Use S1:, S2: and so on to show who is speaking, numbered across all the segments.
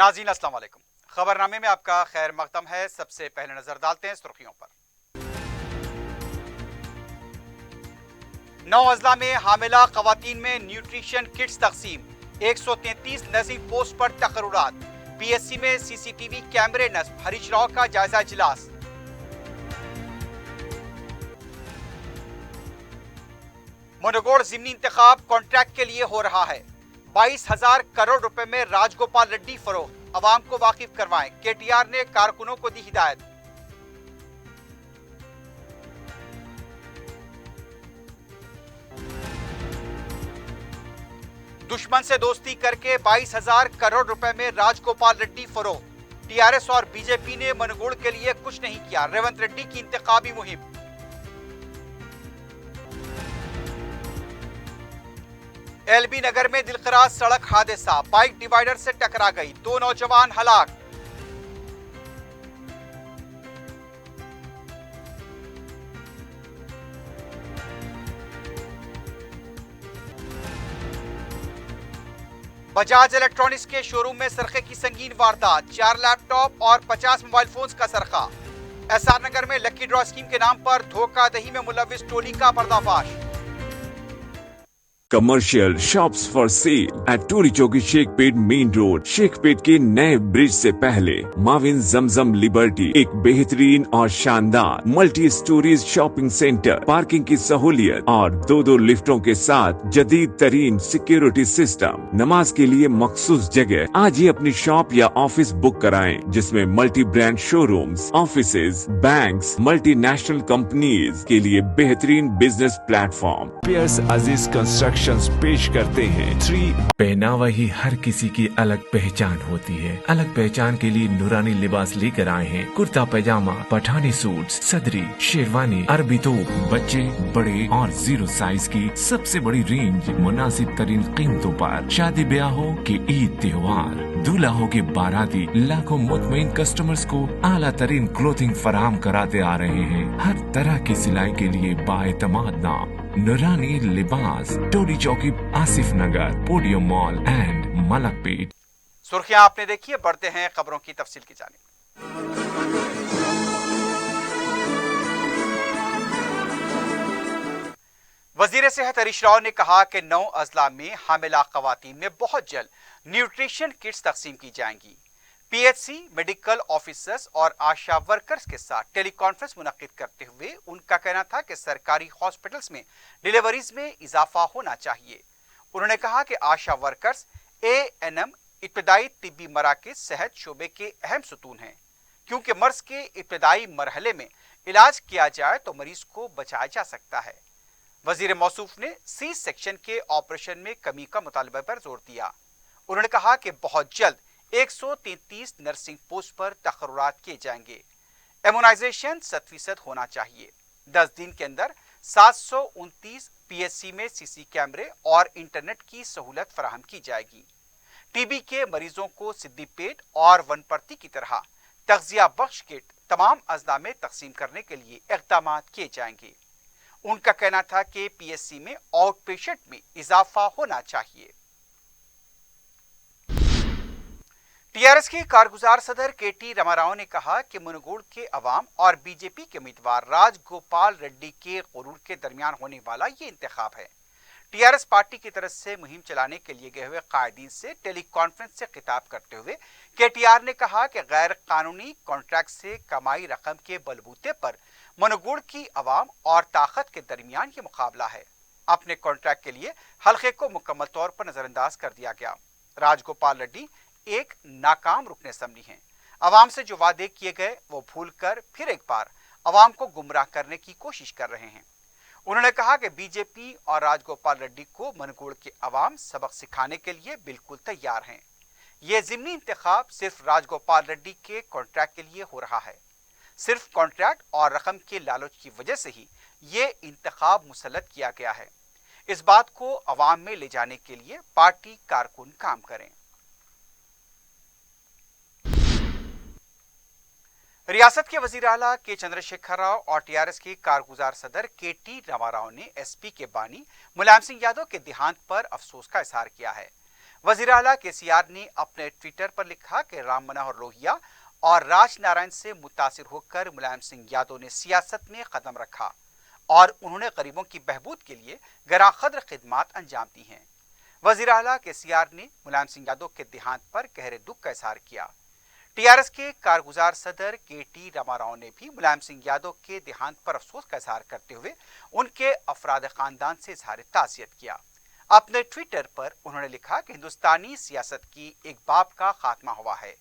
S1: नाज़रीन अस्सलाम वालेकुम। खबरनामे में आपका खैर मकदम है। सबसे पहले नजर डालते हैं सुर्खियों पर। 9 अजला में हामिला खवातीन में न्यूट्रिशन किट्स तकसीम, 133 नर्सिंग पोस्ट पर तकर्रुरात, पीएससी में सीसीटीवी कैमरे नस्ब, हरीश राव का जायजा इजलास। मनोगोड़ ज़िमनी इंतखाब कॉन्ट्रैक्ट के लिए हो रहा है, 22,000 करोड़ रुपए में राजगोपाल रेड्डी फरोख्त, अवाम को वाकिफ करवाएं, केटीआर ने कारकुनों को दी हिदायत। दुश्मन से दोस्ती करके 22,000 करोड़ रुपए में राजगोपाल रेड्डी फरोख्त, टीआरएस और बीजेपी ने मनगुड़ के लिए कुछ नहीं किया, रेवंत रेड्डी की इंतखाबी मुहिम। एलबी नगर में दिलखराज सड़क हादसा, बाइक डिवाइडर से टकरा गई, 2 नौजवान हलाक। बजाज इलेक्ट्रॉनिक्स के शोरूम में सरखे की संगीन वारदात, 4 लैपटॉप और 50 मोबाइल फोन्स का सरखा। एसआर नगर में लकी ड्रॉ स्कीम के नाम पर धोखाधड़ी में मुलविस टोली का पर्दाफाश।
S2: Commercial shops for sale at टूरी चौकी शेखपेट मेन रोड, शेखपेट के नए ब्रिज से पहले। माविन जमजम लिबर्टी एक बेहतरीन और शानदार multi storeys shopping centre, parking की सहूलियत और 2 लिफ्टों के साथ जदीद तरीन सिक्योरिटी सिस्टम। नमाज के लिए मखसूस जगह। आज ही अपनी शॉप या ऑफिस बुक कराएं, जिसमें multi brand showrooms, offices, banks, multinational companies के लिए बेहतरीन बिजनेस प्लेटफॉर्म। पियर्स अजीज कंस्ट्रक्शन पेश करते हैं 3।
S3: पहनावा ही हर किसी की अलग पहचान होती है। अलग पहचान के लिए नूरानी लिबास लेकर आए हैं। कुर्ता पैजामा, पठानी सूट, सदरी, शेरवानी, अरबी तोप, बच्चे, बड़े और 0 साइज की सबसे बड़ी रेंज, मुनासिब तरीन कीमतों पर। शादी ब्याह हो कि ईद त्योहार, दूल्हा हो के बाराती, लाखों मुतमईन कस्टमर्स को आला तरीन क्लोथिंग फराहम कराते आ रहे हैं। हर तरह की सिलाई के लिए बाएतमाद नाम नूरानी लिबास, टोली चौकी, आसिफ नगर, पोडियम मॉल एंड मलकपेट।
S1: सुर्खियां आपने देखी है, बढ़ते हैं खबरों की तफसील की जानिब। वजीर सेहत हरीश राव ने कहा कि 9 अजला में हामिला खवातीन में बहुत जल्द न्यूट्रिशन किट्स तकसीम की जाएंगी। पीएचसी, मेडिकल ऑफिसर्स और आशा वर्कर्स के साथ टेली कॉन्फ्रेंस मुनक्किद करते हुए उनका कहना था कि सरकारी हॉस्पिटल्स में डिलीवरीज में इजाफा होना चाहिए। उन्होंने कहा कि आशा वर्कर्स, एएनएम, इब्तदाई तिब्बी मराकज सेहत शोबे के अहम सुतून हैं, क्योंकि मर्ज के इब्तदाई मरहले में इलाज किया जाए तो मरीज को बचाया जा सकता है। वजीर मौसूफ ने सी सेक्शन के ऑपरेशन में कमी का मुतालबे पर जोर दिया। उन्होंने कहा कि बहुत जल्द 133 नर्सिंग पोस्ट पर तकर्रुरात किए जाएंगे। इम्यूनाइजेशन 100% होना चाहिए। 10 दिन के अंदर 729 पीएचसी में सीसी कैमरे और इंटरनेट की सहूलत फराहम की जाएगी। टीबी के मरीजों को सिद्दी पेट और वनपर्ती की तरह तग़ज़िया बख्श किट तमाम अज़ला में तकसीम करने के लिए इक़दाम किए जाएंगे। उनका कहना था कि पीएचसी में आउट पेशेंट में इजाफा होना चाहिए। टीआरएस के कारगुजार सदर केटी रामाराव ने कहा कि मुनगुड़ के अवाम और बीजेपी के उम्मीदवार राजगोपाल रेड्डी के गुरूर के दरमियान होने वाला ये इंतखाब है। टीआरएस पार्टी की तरफ से मुहिम चलाने के लिए गए हुए कायदीन से टेली कॉन्फ्रेंस से खिताब करते हुए केटीआर ने कहा कि गैर कानूनी कॉन्ट्रैक्ट से कमाई रकम के बलबूते पर मुनगुड़ की अवाम और ताकत के दरमियान ये मुकाबला है। अपने कॉन्ट्रैक्ट के लिए हल्के को मुकम्मल तौर पर नजरअंदाज कर दिया गया। राजगोपाल रेड्डी एक नाकाम रुकन असम्बली हैं। अवाम से जो वादे किए गए वो भूलकर फिर एक बार अवाम को गुमराह करने की कोशिश कर रहे हैं। उन्होंने कहा कि बीजेपी और राजगोपाल रेड्डी को मनगुड़ के अवाम सबक सिखाने के लिए बिल्कुल तैयार हैं। ये ज़िमनी इंतखाब सिर्फ राजगोपाल रेड्डी के कॉन्ट्रैक्ट के लिए हो रहा है। सिर्फ कॉन्ट्रैक्ट और रकम के लालच की वजह से ही ये इंतखाब मुसल्लत किया गया है। इस बात को अवाम में ले जाने के लिए पार्टी कारकुन काम करें। रियासत के वजीर आला के चंद्रशेखर राव और टीआरएस के कारगुजार सदर केटी रामाराव ने एसपी के बानी मुलायम सिंह यादव के देहांत पर अफसोस का इजहार किया है। वजीर आला केसीआर ने अपने ट्विटर पर लिखा कि राम मनोहर लोहिया और राज नारायण से मुतासिर होकर मुलायम सिंह यादव ने सियासत में कदम रखा और उन्होंने गरीबों की बहबूद के लिए गराकद्र खिदमात अंजाम दी हैं। वजीर आला केसीआर ने मुलायम सिंह यादव के देहांत पर गहरे दुख का इजहार किया। टीआरएस के कारगुजार सदर केटी रामाराव ने भी मुलायम सिंह यादव के देहांत पर अफसोस का इजहार करते हुए उनके अफराद खानदान से इजहार ताज़ियत किया। अपने ट्विटर पर उन्होंने लिखा कि हिंदुस्तानी सियासत की एक बाब का खात्मा हुआ है।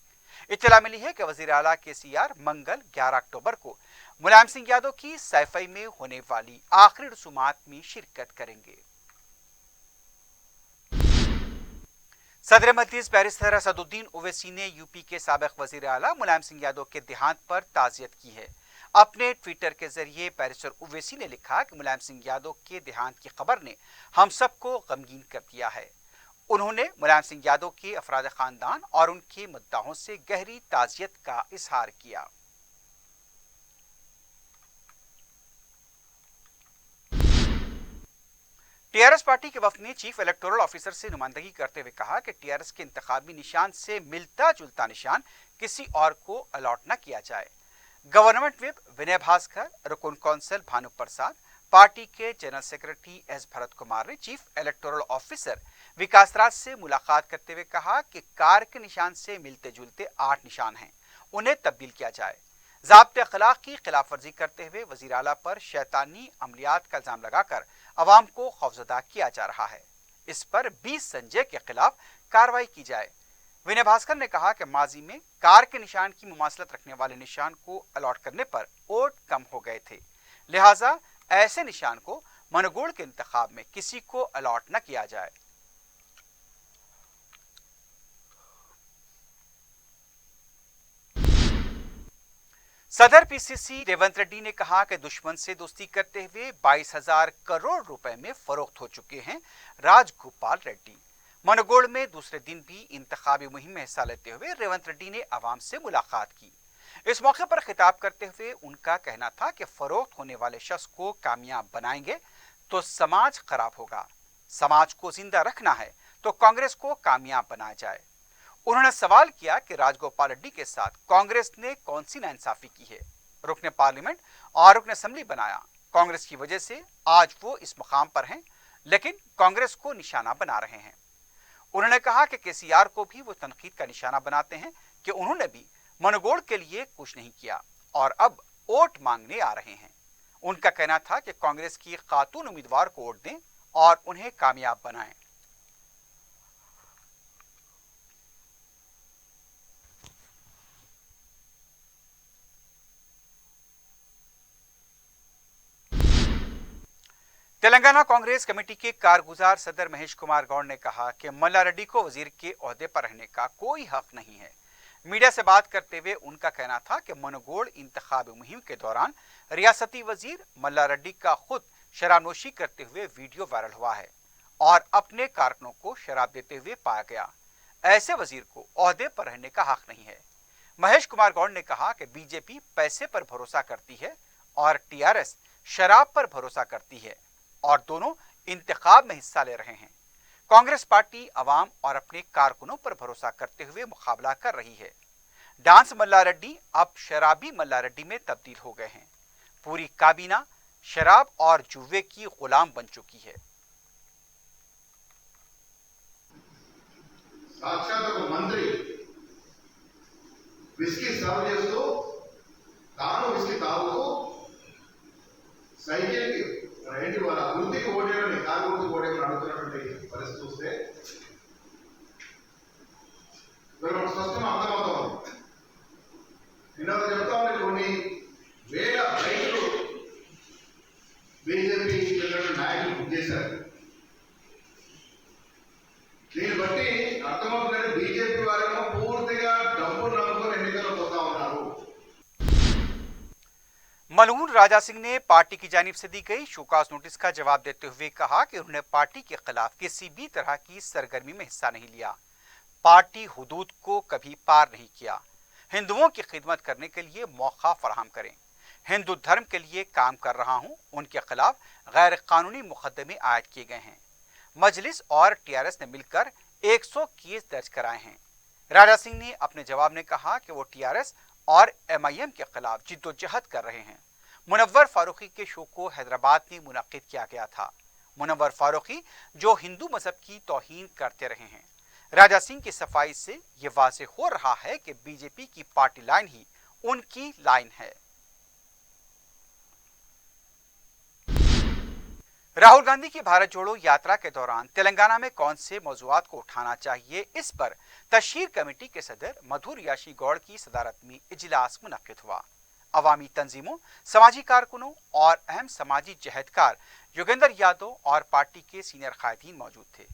S1: इत्तला मिली है कि वजीर आला केसीआर मंगल 11 अक्टूबर को मुलायम सिंह यादव की सैफई में होने वाली आखिरी रसूमात में शिरकत करेंगे। सदर मजलिस बैरिस्टर असदुद्दीन ओवैसी ने यूपी के साबिक वजीर आला मुलायम सिंह यादव के देहांत पर ताज़ियत की है। अपने ट्विटर के जरिए बैरिस्टर ओवैसी ने लिखा कि मुलायम सिंह यादव के देहांत की खबर ने हम सबको गमगीन कर दिया है। उन्होंने मुलायम सिंह यादव के अफराद खानदान और उनके मुद्दाहों से गहरी ताज़ियत का इजहार किया। टीआरएस पार्टी के वफद ने चीफ इलेक्टोरल ऑफिसर से नुमाइंदगी करते हुए कहा कि टीआरएस के इंतखाबी निशान से मिलता जुलता निशान किसी और को अलॉट न किया जाए। गवर्नमेंट विप विनय भास्कर, रुकन कौंसिल भानु प्रसाद, पार्टी के general secretary S Bharat Kumar ने चीफ इलेक्टोरल ऑफिसर विकास राज से मुलाकात करते हुए कहा कि कार के निशान से मिलते जुलते 8 निशान हैं, उन्हें तब्दील किया जाए। ज़ाब्ते अखलाक की खिलाफ वर्जी करते हुए वजीर आला पर शैतानी अमलियात का इल्जाम लगाकर अवाम को खौफजदा किया जा रहा है। इस पर 20 संजय के खिलाफ कार्रवाई की जाए। विनय भास्कर ने कहा कि माजी में कार के निशान की मुमासलत रखने वाले निशान को अलॉट करने पर वोट कम हो गए थे, लिहाजा ऐसे निशान को मनगोड़ के इंतखाब में किसी को अलॉट न किया जाए। सदर पीसीसी रेवंत रेड्डी ने कहा कि दुश्मन से दोस्ती करते हुए 22,000 करोड़ रुपए में फरोख्त हो चुके हैं राजगोपाल रेड्डी। मनगोड़ में दूसरे दिन भी इंतखाबी मुहिम में हिस्सा लेते हुए रेवंत रेड्डी ने आवाम से मुलाकात की। इस मौके पर खिताब करते हुए उनका कहना था कि फरोख्त होने वाले शख्स को कामयाब बनाएंगे तो समाज खराब होगा, समाज को जिंदा रखना है तो कांग्रेस को कामयाब बनाया जाए। उन्होंने सवाल किया कि राजगोपाल रेड्डी के साथ कांग्रेस ने कौन सी नाइंसाफी की है। रुकने पार्लियामेंट और रुकने असेंबली बनाया, कांग्रेस की वजह से आज वो इस मुकाम पर हैं, लेकिन कांग्रेस को निशाना बना रहे हैं। उन्होंने कहा कि केसीआर को भी वो तनकीद का निशाना बनाते हैं कि उन्होंने भी मनगोड़ के लिए कुछ नहीं किया और अब वोट मांगने आ रहे हैं। उनका कहना था कि कांग्रेस की खातून उम्मीदवार को वोट दें और उन्हें कामयाब बनाएं। तेलंगाना कांग्रेस कमेटी के कारगुजार सदर महेश कुमार गौड़ ने कहा कि मल्ला रेड्डी को वजीर के ओहदे पर रहने का कोई हक नहीं है। मीडिया से बात करते हुए उनका कहना था कि मनगोड़ इंतखाबी मुहिम के दौरान रियासती वजीर मल्ला रेड्डी का खुद शराबनोशी करते हुए वीडियो वायरल हुआ है और अपने कारकुनों को शराब देते हुए पाया गया। ऐसे वजीर को ओहदे पर रहने का हक नहीं है। महेश कुमार गौड़ ने कहा कि बीजेपी पैसे पर भरोसा करती है और टीआरएस शराब पर भरोसा करती है और दोनों इंतखाब में हिस्सा ले रहे हैं। कांग्रेस पार्टी अवाम और अपने कारकुनों पर भरोसा करते हुए मुकाबला कर रही है। डांस मल्ला रेड्डी अब शराबी मल्ला रेड्डी में तब्दील हो गए हैं। पूरी काबीना शराब और जुए की गुलाम बन चुकी है।
S4: సాక్షాత్ ఒక మంత్రి విస్కీ సర్వ్ చేస్తూ తాను విస్కీ తాగుతూ సైకిల్కి ఏంటి వాళ్ళ వృత్తికి ఓడేమని కారు వృత్తికి ఓడేమని అడుగుతున్నటువంటి పరిస్థితి చూస్తే మనకు స్పష్టంగా అర్థమవుతాం. నిన్న చెప్తా ఉండే కొన్ని వేల రైతులు బీజేపీ నాయకులు బుక్ చేశారు. దీన్ని బట్టి అర్థమవుతుందంటే బీజేపీ వారేమో పూర్తిగా డబ్బులు నమ్ముకొని ఎన్నికల్లో పోతా ఉన్నారు.
S1: मलून राजा सिंह ने पार्टी की जानिब से दी गई शोकाज नोटिस का जवाब देते हुए कहा कि उन्होंने पार्टी के खिलाफ किसी भी तरह की सरगर्मी में हिस्सा नहीं लिया। पार्टी हुदूद को कभी पार नहीं किया। हिंदुओं की खिदमत करने के लिए मौका फराहम करें। हिंदू धर्म के लिए काम कर रहा हूं। उनके खिलाफ गैर कानूनी मुकदमे आयद किए गए हैं। मजलिस और टीआरएस ने मिलकर 100 केस दर्ज कराए हैं। राजा सिंह ने अपने जवाब में कहा कि वो टीआरएस और एमआईएम के खिलाफ जिद्दोजहद कर रहे हैं। मुनव्वर फारूकी के शो को हैदराबाद में मुनक्किद किया गया था। मुनव्वर फारूकी जो हिंदू मजहब की तौहीन करते रहे हैं। राजा सिंह की सफाई से ये वाज़ेह हो रहा है कि बीजेपी की पार्टी लाइन ही उनकी लाइन है। राहुल गांधी की भारत जोड़ो यात्रा के दौरान तेलंगाना में कौन से मौजूआत को उठाना चाहिए, इस पर तशहीर कमेटी के सदर मधुर याशी गौड़ की सदारत में इजलास मुनक्किद हुआ। अवामी तंजीमों, समाजी कारकुनों और अहम समाजी जहदकार योगेंद्र यादव और पार्टी के सीनियर कायदीन मौजूद थे।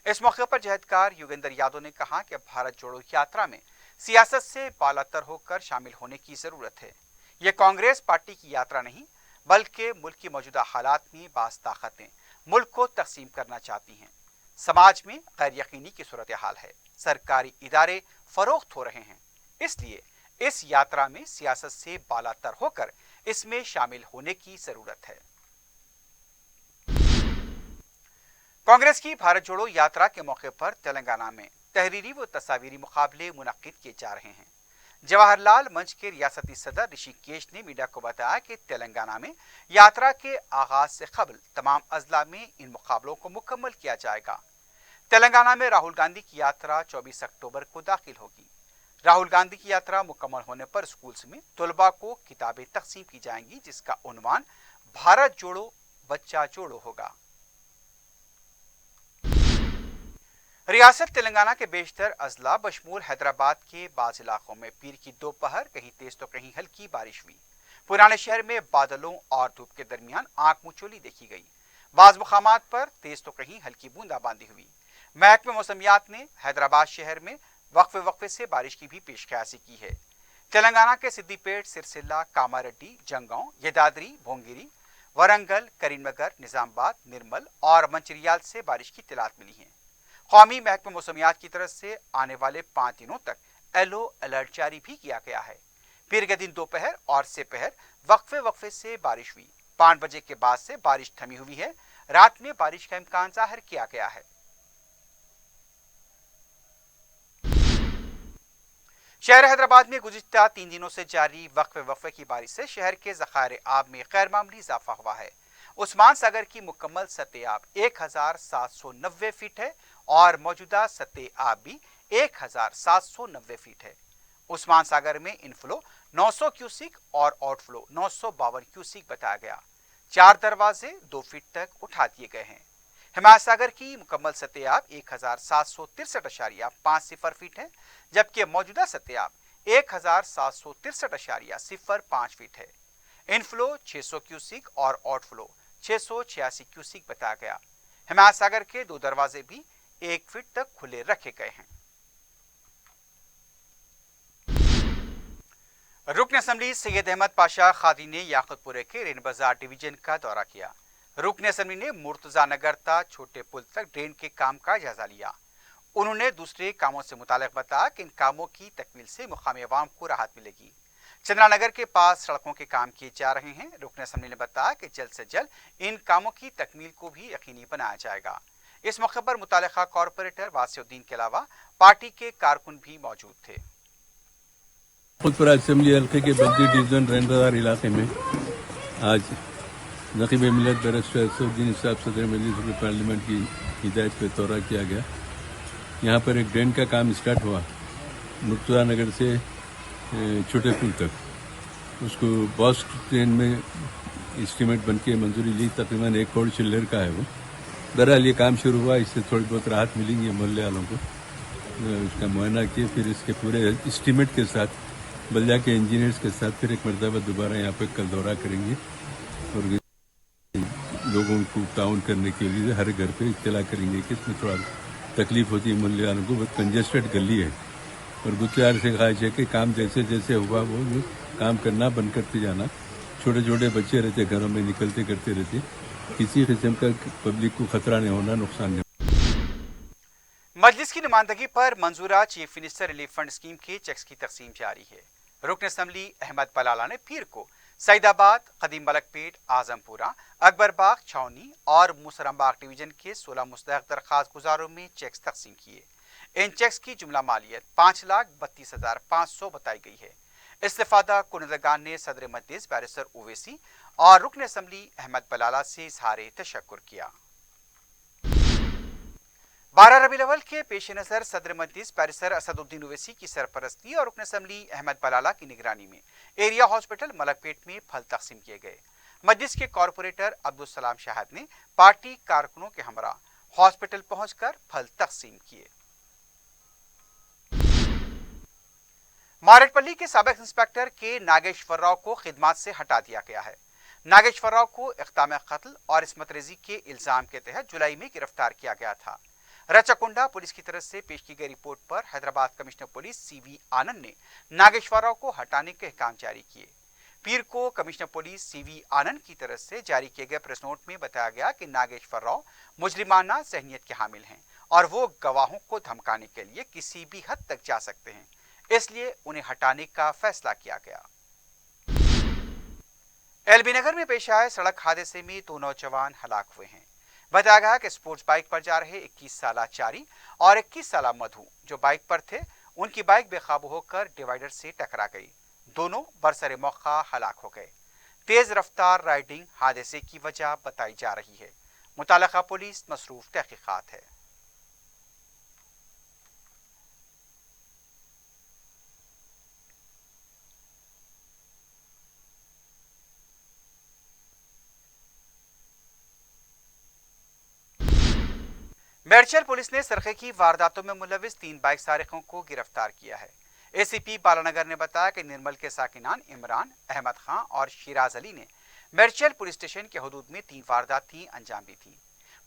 S1: इस मौके पर जहदकार योगेंद्र यादव ने कहा कि भारत जोड़ो यात्रा में सियासत से बालातर होकर शामिल होने की जरूरत है। यह कांग्रेस पार्टी की यात्रा नहीं बल्कि मुल्क की मौजूदा हालात में बास ताकतें मुल्क को तकसीम करना चाहती हैं। समाज में गैर यकीनी की सूरत हाल है, सरकारी इदारे फरोख्त हो रहे हैं, इसलिए इस यात्रा में सियासत से बालातर होकर इसमें शामिल होने की जरूरत है। कांग्रेस की भारत जोड़ो यात्रा के मौके पर तेलंगाना में तहरीरी व तस्वीरी मुकाबले मुनक्किद किए जा रहे हैं। जवाहरलाल मंच के रियासती सदर ऋषिकेश ने मीडिया को बताया कि तेलंगाना में यात्रा के आगाज से कबल तमाम अजला में इन मुकाबलों को मुकम्मल किया जाएगा। तेलंगाना में राहुल गांधी की यात्रा 24 अक्टूबर को दाखिल होगी। राहुल गांधी की यात्रा मुकम्मल होने पर स्कूल्स में तलबा को किताबें तकसीम की जाएंगी, जिसका उन्वान भारत जोड़ो बच्चा जोड़ो होगा। रियासत तेलंगाना के बेशतर अजला बशमूल हैदराबाद के बाज़ इलाकों में पीर की दोपहर कहीं तेज तो कहीं हल्की बारिश हुई। पुराने शहर में बादलों और धूप के दरमियान आंख मुचोली देखी गई। बाज़ मुकामात पर तेज तो कहीं हल्की बूंदाबांदी हुई। महकमे मौसमियात ने हैदराबाद शहर में वक्फे वक्फे से बारिश की भी पेशकशी की है। तेलंगाना के सिद्दीपेट, सिरसिल्ला, कामारेड्डी, जंगांव, यदाद्री, भोंगिरी, वरंगल, करीमनगर, निजामाबाद, निर्मल और मंचिरियाल से बारिश की इत्तलात मिली है। कौमी महकमे मौसमियात की तरफ से आने वाले 5 दिनों तक येलो अलर्ट जारी भी किया गया है। पीर के दिन दोपहर और सेपहर वक्फे वक्फे से बारिश हुई। 5 बजे के बाद से बारिश थमी हुई है। रात में बारिश का इम्कान जाहिर किया गया है। शहर हैदराबाद में गुज़िश्ता 3 दिनों से जारी वक्फे वक्फे की बारिश से शहर के ज़खायर आब में गैर मामूली इजाफा हुआ है। उस्मान सागर की मुकम्मल सतह आब 1790 फीट है और मौजूदा सतह आब भी 1790 फीट है। उस्मान सागर में इनफ्लो 900 क्यूसिक और आउटफ्लो 952 क्यूसिक बताया गया। 4 दरवाजे 2 फीट तक उठा दिए गए हैं। हिमायत सागर की मुकम्मल सतह आब 1763.50 फीट है, जबकि मौजूदा सतह आब 1763.05 फीट है। इनफ्लो 600 क्यूसिक और आउटफ्लो 686 क्यूसिक बताया गया। हिमायत सागर के 2 दरवाजे भी 1 फीट तक खुले रखे गए हैं। रुकन असम्बली सैयद अहमद पाशा खादी ने याकुतपुरे के रेन बाजार डिवीजन का दौरा किया। रुकन असम्बली ने मुर्तजा नगर ता छोटे पुल तक ड्रेन के काम का जायजा लिया। उन्होंने दूसरे कामों से मुताल्लिक बताया कि इन कामों की तकमील से मुकामी अवाम को राहत मिलेगी। चंद्रा नगर के पास सड़कों के काम किए जा रहे हैं। रुकन असम्बली ने बताया कि जल्द से जल्द इन कामों की तकमील को भी यकीनी बनाया जाएगा। इस मौके पर मुतालिका कॉरपोरेटर वासिउद्दीन के अलावा पार्टी के कारकुन भी मौजूद थे।
S5: खुदपुरा असेंबली हल्के के बद्दी डिवीजन रेन बाजार इलाके में आज नकीब मिलत बैरिस्टर असदुद्दीन साहब सदर मजलिस पार्लियामेंट की हिदायत पर दौरा किया गया। यहाँ पर एक ड्रेन का काम स्टार्ट हुआ मुर्तजा नगर से छोटे पुल तक। उसको बॉस ट्रेन में एस्टीमेट बन के मंजूरी ली, तकरीबन 1 करोड़ चिल्लर का है वो। बहरहाल ये काम शुरू हुआ, इससे थोड़ी बहुत राहत मिलेंगी मोहल्ले वालों को। उसका मुआयना किए, फिर इसके पूरे एस्टीमेट के साथ बल्दिया के इंजीनियर्स के साथ फिर एक मरतबा दोबारा यहाँ पर कल दौरा करेंगे और लोगों को ताउन करने के लिए हर घर पे इत्तला करेंगे कि इसमें थोड़ा तकलीफ होती है मोहल्ले वालों को। बहुत कंजेस्टेड गली है और गुत्तेदार से ख्वाहिश है कि काम जैसे जैसे हुआ वो काम करना बंद करते जाना। छोटे छोटे बच्चे रहते घरों में, निकलते करते रहते, किसी किस्म का पब्लिक को खतरा नहीं होना, नुकसान नहीं।
S1: मजलिस की नुमाइंदगी पर मंजूरा chief minister relief fund scheme के चेक्स की तकसीम जारी है। रुकन असम्बली अहमद पलाला ने पीर को सईदाबाद, कदीम मलकपेट, आजमपुरा, अकबरबाग, छावनी और मुसरमबाग डिवीजन के 16 मुस्तहक दरखास्त गुजारों में चेक्स तकसीम किए। इन चेक्स की जुमला मालियत 5,32,500 बताई गई है। इस्तिफादा कुनदगान ने सदर मजलिस बैरिस्टर ओवैसी और रुकन असम्बली अहमद बलाला से इजहार तशक्कुर किया। 12 रबीउल अव्वल के पेश नज़र सदर मजलिस बैरिस्टर असदुद्दीन ओवैसी की सरपरस्ती और रुकन असम्बली अहमद बलाला की निगरानी में एरिया हॉस्पिटल मलकपेट में फल तकसीम किए गए। मजलिस के कॉरपोरेटर अब्दुल सलाम शाहद ने पार्टी कारकुनों के हमरा हॉस्पिटल पहुंचकर फल तकसीम किए। मारेटपल्ली के साबिक इंस्पेक्टर के नागेश्वर राव को खिदमत से हटा दिया गया है। नागेश्वर राव को इक़दाम कत्ल और इस्मत रेजी के इल्जाम के तहत जुलाई में गिरफ्तार किया गया था। रचकुंडा पुलिस की तरफ से पेश की गई रिपोर्ट पर हैदराबाद कमिश्नर पुलिस CV आनंद ने नागेश्वर राव को हटाने के अहकाम जारी किए। पीर को कमिश्नर पुलिस CV आनंद की तरफ से जारी किए गए प्रेस नोट में बताया गया कि नागेश्वर राव मुजरिमाना ज़हनियत के हामिल हैं और वो गवाहों को धमकाने के लिए किसी भी हद तक जा सकते हैं, इसलिए उन्हें हटाने का फैसला किया गया। एलबी नगर में पेश आए सड़क हादसे में 2 नौजवान हलाक हुए हैं। बताया गया कि स्पोर्ट्स बाइक पर जा रहे 21 साला चारी और 21 साला मधु जो बाइक पर थे, उनकी बाइक बेकाबू होकर डिवाइडर से टकरा गई। दोनों बरसरे मौका हलाक हो गए। तेज रफ्तार राइडिंग हादसे की वजह बताई जा रही है। मुताल्लिका पुलिस मसरूफ तहकीकात है। मेडचल पुलिस ने सरखे की वारदातों में मुलविस 3 बाइक सारिकों को गिरफ्तार किया है। ACP बालानगर ने बताया कि निर्मल के साकिनान इमरान, अहमद खां और शिराज अली ने मेडचल पुलिस स्टेशन के हदूद में 3 वारदातें अंजाम दी थी।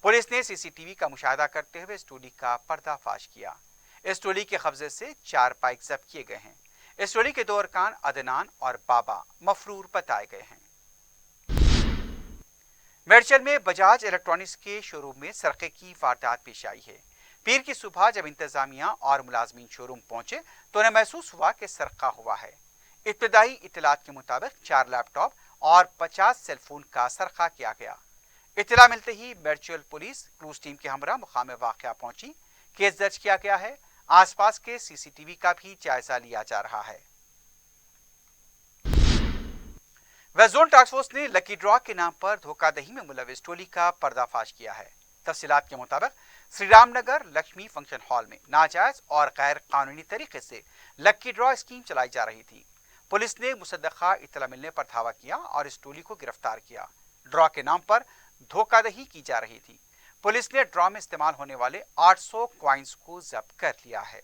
S1: पुलिस ने CCTV का मुशाहिदा करते हुए इस टोली का पर्दाफाश किया। इस टोली के कब्जे से 4 बाइक जब्त किए गए हैं। इस टोली के 2 अरकान अदनान और बाबा मफरूर बताए गए हैं। मेडचल में बजाज इलेक्ट्रॉनिक्स के शोरूम में सरके की वारदात पेश आई है। पीर की सुबह जब इंतजामिया और मुलाजमीन शोरूम पहुंचे तो उन्हें महसूस हुआ कि सरका हुआ है। इब्तदाई इत्तलात के मुताबिक 4 लैपटॉप और 50 सेलफोन का सरका किया गया। इत्तला मिलते ही मेडचल पुलिस क्रूज टीम के हमरा मुकाम वाक़या पहुंची। केस दर्ज किया गया है। आसपास के CCTV का भी जायजा लिया जा रहा है। वेस्ट जोन टास्क फोर्स ने लकी ड्रॉ के नाम पर धोखाधड़ी में मुलविस टोली का पर्दाफाश किया है। तफसीलात के मुताबिक श्री रामनगर लक्ष्मी फंक्शन हॉल में नाजायज और गैर कानूनी तरीके से लकी ड्रॉ स्कीम चलाई जा रही थी। पुलिस ने मुसद्दका इत्तला मिलने पर धावा किया और इस टोली को गिरफ्तार किया। ड्रॉ के नाम पर धोखाधड़ी की जा रही थी। पुलिस ने ड्रॉ में इस्तेमाल होने वाले 800 क्वाइंस को जब्त कर लिया है।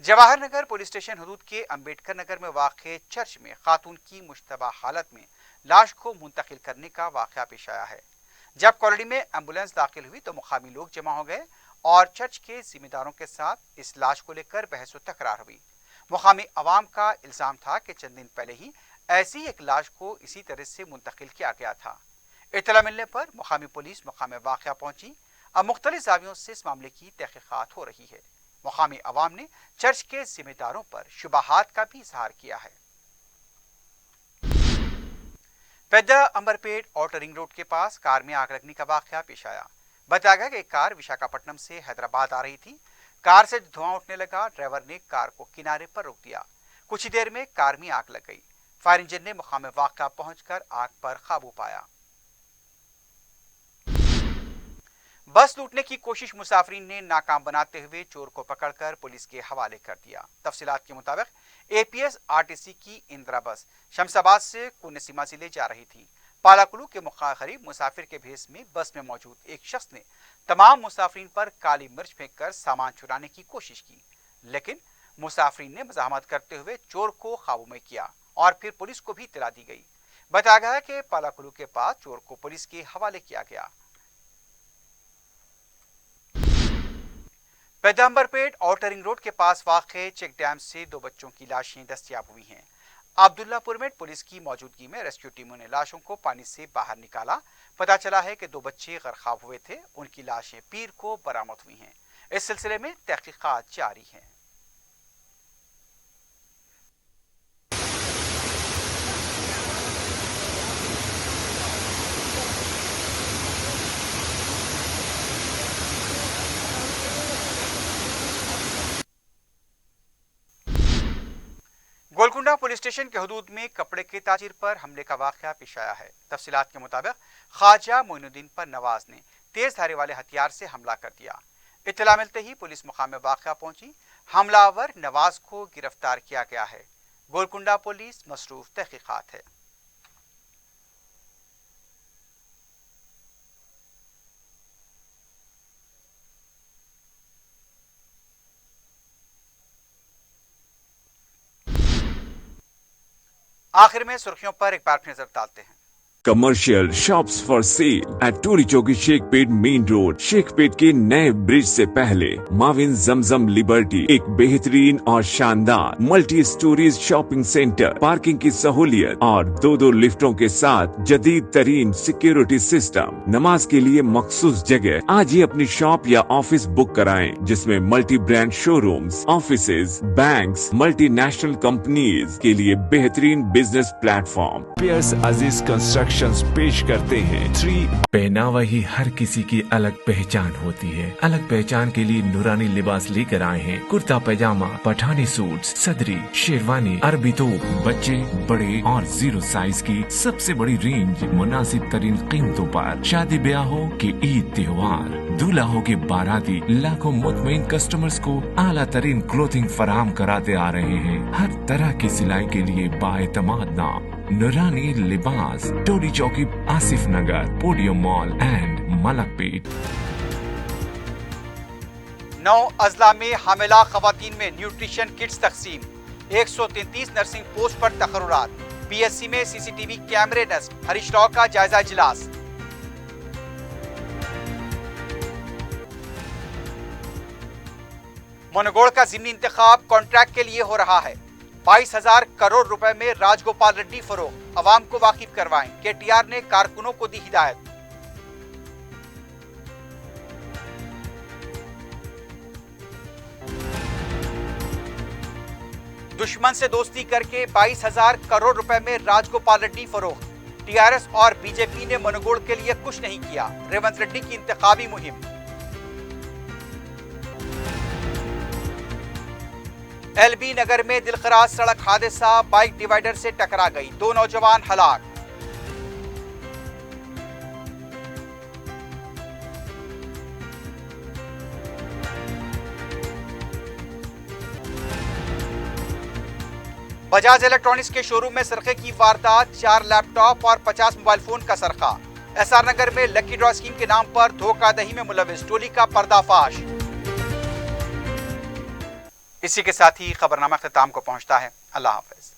S1: जवाहर नगर पुलिस स्टेशन हदूद के अंबेडकर नगर में वाक़े चर्च में खातून की मुश्तबा हालत में लाश को मुंतकिल करने का वाक़या पेश आया है। जब कॉलोनी में एम्बुलेंस दाखिल हुई तो मुकामी लोग जमा हो गए और चर्च के जिम्मेदारों के साथ इस लाश को लेकर बहस व तकरार हुई। मुकामी अवाम का इल्जाम था कि चंद दिन पहले ही ऐसी एक लाश को इसी तरह से मुंतकिल किया गया था। इत्तला मिलने पर मुकामी पुलिस मुकाम वाक़या पहुंची। अब मुख्तलिफ ज़ावियों से इस मामले की तहकीकात हो रही है। मुकामी अवाम ने चर्च के जिम्मेदारों पर शुबहात का भी इजहार किया है। पेद्दा अंबरपेट आउटर रिंग रोड के पास कार में आग लगने का वाक़या पेश आया। बताया गया कि एक कार विशाखापट्टनम से हैदराबाद आ रही थी। कार से धुआं उठने लगा। ड्राइवर ने कार को किनारे पर रोक दिया। कुछ ही देर में कार में आग लग गई। फायर इंजन ने मुकाम वाक़या पहुंचकर आग पर काबू पाया। बस लूटने की कोशिश मुसाफिरीन ने नाकाम बनाते हुए चोर को पकड़कर पुलिस के हवाले कर दिया। तफसीलात के मुताबिक APS RTC की इंदिरा बस शमशाबाद से कुनसीमा जिले जा रही थी। पालाकुलू के करीब मुसाफिर के भेस में बस में मौजूद एक शख्स ने तमाम मुसाफिरीन पर काली मिर्च फेंक कर सामान चुराने की कोशिश की, लेकिन मुसाफिरीन ने मज़ाहमत करते हुए चोर को काबू में किया और फिर पुलिस को भी इत्तला दी गई। बताया गया कि पालाकुलू के पास चोर को पुलिस के हवाले किया गया। पैगंबरपेट आउटर रिंग रोड के पास वाक़े चेक डैम से 2 बच्चों की लाशें दस्तयाब हुई हैं। अब्दुल्लापुर में पुलिस की मौजूदगी में रेस्क्यू टीमों ने लाशों को पानी से बाहर निकाला। पता चला है कि 2 बच्चे गरकाब हुए थे। उनकी लाशें पीर को बरामद हुई हैं। इस सिलसिले में तहकीकात जारी हैं। گولکنڈہ پولیس اسٹیشن کے حدود میں کپڑے کے تاجر پر حملے کا واقعہ پیش آیا ہے۔ تفصیلات کے مطابق خواجہ معین الدین پر نواز نے تیز دھارے والے ہتھیار سے حملہ کر دیا۔ اطلاع ملتے ہی پولیس مقام واقعہ پہنچی، حملہ آور نواز کو گرفتار کیا گیا ہے۔ گولکنڈہ پولیس مصروف تحقیقات ہے۔ آخر میں سرخیوں پر ایک بار پھر نظر ڈالتے ہیں۔
S2: Commercial shops for sale at Tori Chowki Sheikh pet main road. شیخ پیٹ کے نئے برج سے پہلے معاون زمزم لبرٹی ایک بہترین اور شاندار multi stories shopping centre, parking کی سہولیت اور دو لفٹوں کے ساتھ جدید ترین سیکیورٹی سسٹم۔ نماز کے لیے مخصوص جگہ۔ آج ہی اپنی شاپ یا آفس بک کرائیں، جس میں multi brand showrooms, offices, banks, multinational companies کے لیے بہترین business platform. Pierce Aziz construction پیش کرتے ہیں 3
S3: پہناوا ہی ہر کسی کی الگ پہچان ہوتی ہے۔ الگ پہچان کے لیے نورانی لباس لے کر آئے ہیں۔ کرتا پیجامہ، پٹھانی سوٹس، صدری، شیروانی، عربی توپ، بچے، بڑے اور 0 سائز کی سب سے بڑی رینج مناسب ترین قیمتوں پر۔ شادی بیاہوں کے عید تہوار، دولہا ہو کے باراتی، لاکھوں مطمئن کسٹمرز کو اعلیٰ ترین کلوتھنگ فراہم کراتے آ رہے ہیں۔ ہر طرح کی سلائی کے لیے بااعتماد نام نورانی لباس، Tori Chowki, Asif Nagar, podium mall and Malakpet.
S1: 9 اضلاع میں حاملہ خواتین میں نیوٹریشن کٹس تقسیم، 133 نرسنگ پوسٹ پر تقررات، پی ایس سی میں سی سی ٹی وی کیمرے نصب، ہریش راؤ کا جائزہ اجلاس۔ منوگوڑ کا ضمنی انتخاب کانٹریکٹ کے لیے ہو رہا ہے، 22,000 کروڑ روپے میں راج گوپال ریڈی فروخت، عوام کو واقف کروائیں، کے ٹی آر نے کارکنوں کو دی ہدایت۔ دشمن سے دوستی کر کے 22,000 کروڑ روپے میں راج گوپال ریڈی فروخت، ٹی آر ایس اور بی جے پی نے منوگوڑ کے لیے کچھ نہیں کیا، ریونت ریڈی کی انتخابی مہم۔ ایل بی نگر میں دلخراش سڑک حادثہ، بائک ڈیوائیڈر سے ٹکرا گئی، 2 نوجوان ہلاک۔ بجاج الیکٹرانکس کے شو روم میں سرقے کی واردات، 4 لیپ ٹاپ اور 50 موبائل فون کا سرقہ۔ ایس آر نگر میں لکی ڈرا اسکیم کے نام پر دھوکہ دہی میں ملوث ٹولی کا پردہ فاش۔ اسی کے ساتھ ہی خبرنامہ اختتام کو پہنچتا ہے۔ اللہ حافظ۔